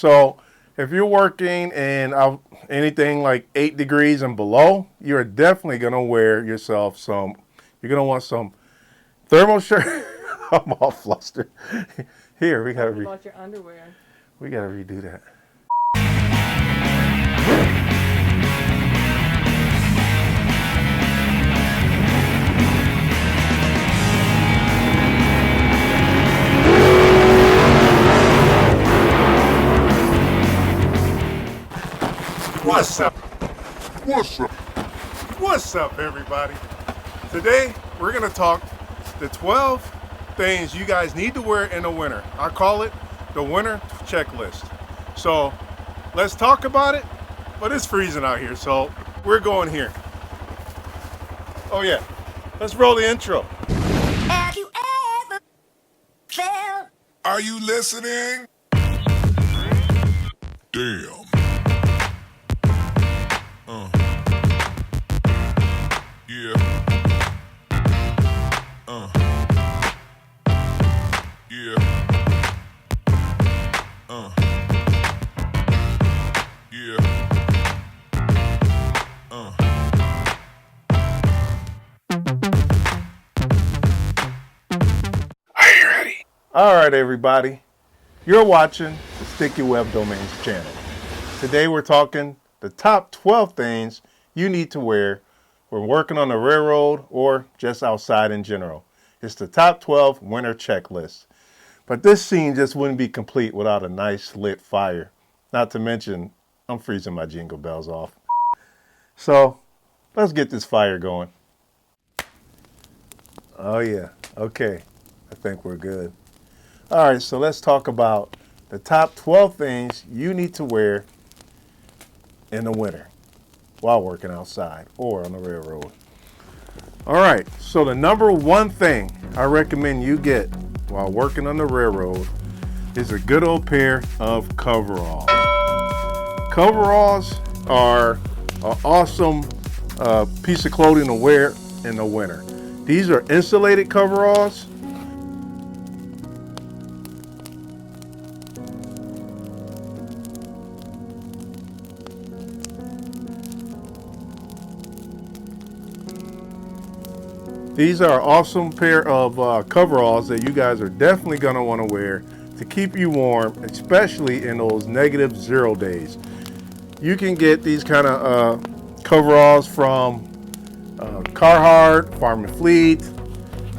So if you're working in anything like 8 degrees and below, you're definitely going to wear yourself some, you're going to want some thermal shirt. I'm all flustered. Here, we got to about your underwear. We got to redo that. What's up? What's up? What's up, everybody? Today, we're going to talk the 12 things you guys need to wear in the winter. I call it the winter checklist. So, let's talk about it. But it's freezing out here, so we're going here. Oh yeah, let's roll the intro. Have you ever felt? Are you listening? Damn. Yeah. Yeah. Yeah. Are you ready? All right, everybody. You're watching the Sticky Web Domains channel. Today we're talking the top 12 things you need to wear when working on the railroad or just outside in general. It's the top 12 winter checklist. But this scene just wouldn't be complete without a nice lit fire. Not to mention, I'm freezing my jingle bells off. So, let's get this fire going. Oh yeah, okay. I think we're good. All right, so let's talk about the top 12 things you need to wear in the winter while working outside or on the railroad. All right, so the number one thing I recommend you get while working on the railroad is a good old pair of coveralls. Coveralls are an awesome piece of clothing to wear in the winter. These are insulated coveralls. These are an awesome pair of coveralls that you guys are definitely going to want to wear to keep you warm, especially in those -0 days. You can get these kind of coveralls from Carhartt, Farm and Fleet,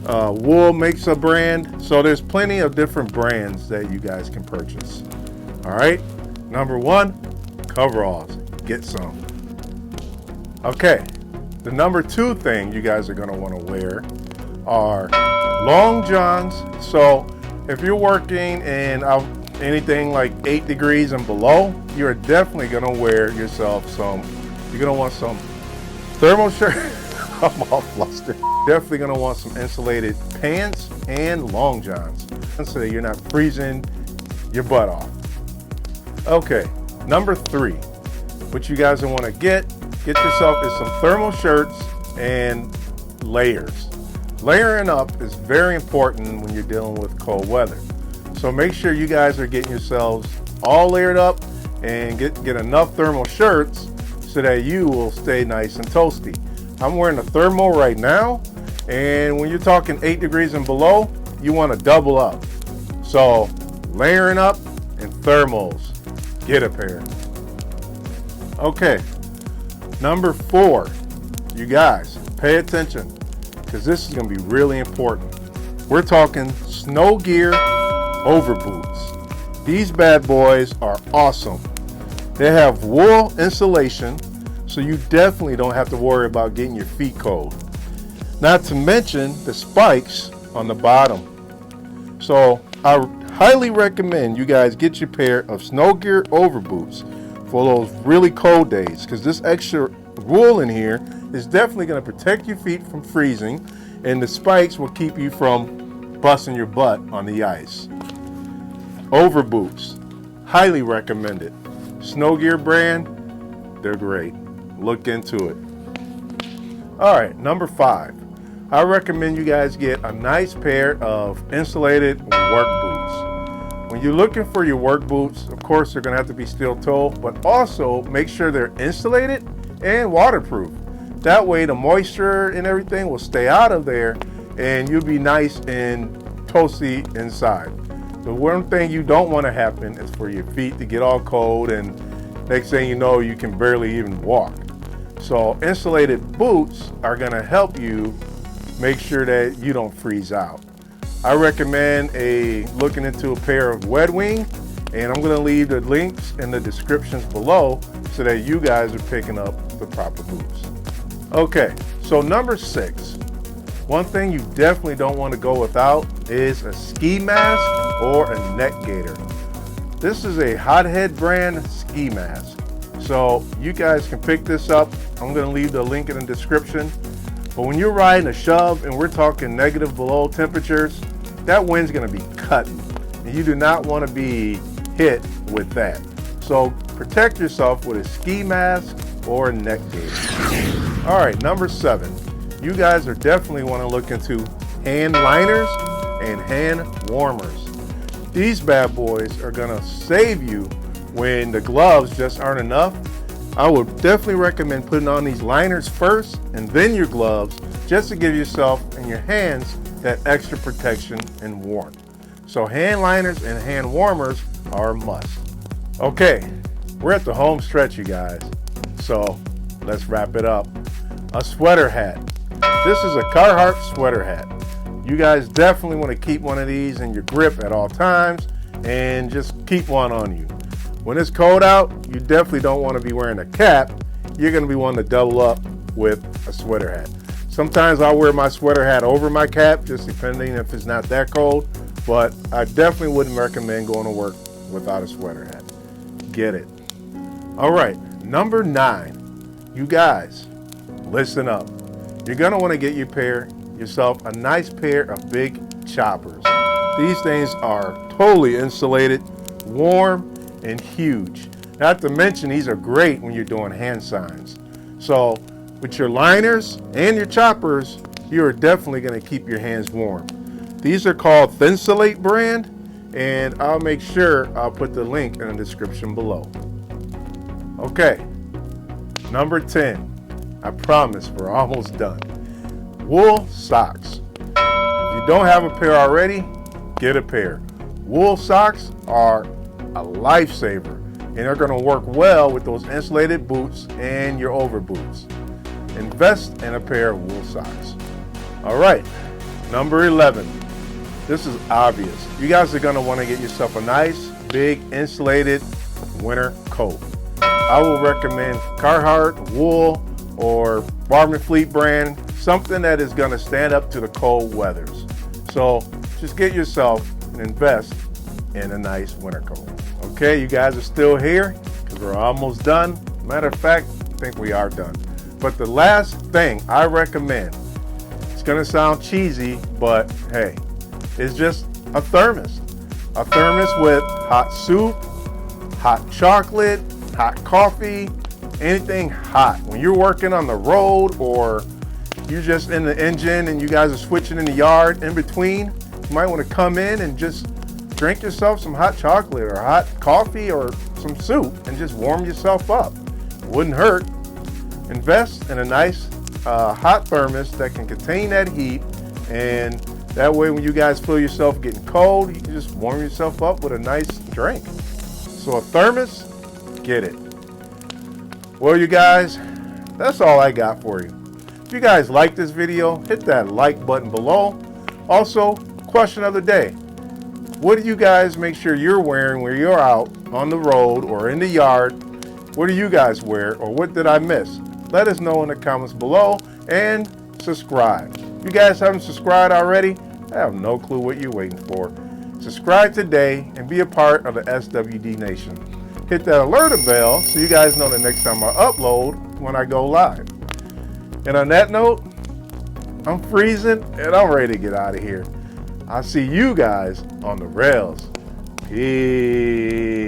Wool makes a brand. So there's plenty of different brands that you guys can purchase. All right, number one, coveralls. Get some. Okay. The number two thing you guys are going to want to wear are long johns. So if you're working in anything like 8 degrees and below, you're definitely going to wear yourself some, you're going to want some thermal shirt. I'm all flustered. Definitely going to want some insulated pants and long johns so that you're not freezing your butt off. Okay, number three, what you guys want to get yourself is some thermal shirts and layers. Layering up is very important when you're dealing with cold weather. So make sure you guys are getting yourselves all layered up and get enough thermal shirts so that you will stay nice and toasty. I'm wearing a thermal right now, and when you're talking 8 degrees and below, you want to double up. So layering up and thermals. Get a pair. Okay. Number four, you guys, pay attention because this is going to be really important. We're talking snow gear overboots. These bad boys are awesome. They have wool insulation, so you definitely don't have to worry about getting your feet cold. Not to mention the spikes on the bottom. So I highly recommend you guys get your pair of snow gear overboots for those really cold days, because this extra wool in here is definitely going to protect your feet from freezing, and the spikes will keep you from busting your butt on the ice. Overboots, highly recommended. Snow Gear brand, they're great. Look into it. All right, number five. I recommend you guys get a nice pair of insulated work boots. When you're looking for your work boots, of course they're going to have to be steel toe, but also make sure they're insulated and waterproof. That way the moisture and everything will stay out of there and you'll be nice and toasty inside. The one thing you don't want to happen is for your feet to get all cold and next thing you know you can barely even walk. So insulated boots are going to help you make sure that you don't freeze out. I recommend looking into a pair of Wet Wing, and I'm going to leave the links in the descriptions below so that you guys are picking up the proper boots. Okay, so number 6. One thing you definitely don't want to go without is a ski mask or a neck gaiter. This is a Hothead brand ski mask. So you guys can pick this up. I'm going to leave the link in the description. But when you're riding a shove and we're talking negative below temperatures, that wind's going to be cutting. And you do not want to be hit with that. So protect yourself with a ski mask or a neck gaiter. All right, number 7. You guys are definitely want to look into hand liners and hand warmers. These bad boys are going to save you when the gloves just aren't enough. I would definitely recommend putting on these liners first and then your gloves, just to give yourself and your hands that extra protection and warmth. So hand liners and hand warmers are a must. Okay, we're at the home stretch, you guys. So let's wrap it up. A sweater hat. This is a Carhartt sweater hat. You guys definitely want to keep one of these in your grip at all times and just keep one on you. When it's cold out, you definitely don't want to be wearing a cap. You're going to be wanting to double up with a sweater hat. Sometimes I'll wear my sweater hat over my cap, just depending if it's not that cold, but I definitely wouldn't recommend going to work without a sweater hat. Get it. All right, number 9. You guys, listen up. You're going to want to get yourself a nice pair of big choppers. These things are totally insulated, warm, and huge. Not to mention these are great when you're doing hand signs. So with your liners and your choppers, you are definitely going to keep your hands warm. These are called THERMO brand, and I'll make sure I'll put the link in the description below. Okay, number 10. I promise we're almost done. Wool socks. If you don't have a pair already, get a pair. Wool socks are a lifesaver, and they're going to work well with those insulated boots and your overboots. Invest in a pair of wool socks. All right, number 11. This is obvious. You guys are going to want to get yourself a nice, big, insulated winter coat. I will recommend Carhartt wool or Barman Fleet brand, something that is going to stand up to the cold weathers. So just get yourself and invest in a nice winter coat. Okay, you guys are still here because we're almost done. Matter of fact, I think we are done. But the last thing I recommend, it's going to sound cheesy, but hey, it's just a thermos. A thermos with hot soup, hot chocolate, hot coffee, anything hot. When you're working on the road or you're just in the engine and you guys are switching in the yard in between, you might want to come in and just drink yourself some hot chocolate or hot coffee or some soup and just warm yourself up. It wouldn't hurt. Invest in a nice hot thermos that can contain that heat, and that way when you guys feel yourself getting cold, you can just warm yourself up with a nice drink. So a thermos, get it. Well, you guys, that's all I got for you. If you guys like this video, hit that like button below. Also, question of the day. What do you guys make sure you're wearing when you're out on the road or in the yard? What do you guys wear, or what did I miss? Let us know in the comments below, and subscribe. If you guys haven't subscribed already, I have no clue what you're waiting for. Subscribe today and be a part of the SWD Nation. Hit that alert bell so you guys know the next time I upload when I go live. And on that note, I'm freezing and I'm ready to get out of here. I'll see you guys on the rails. Peace.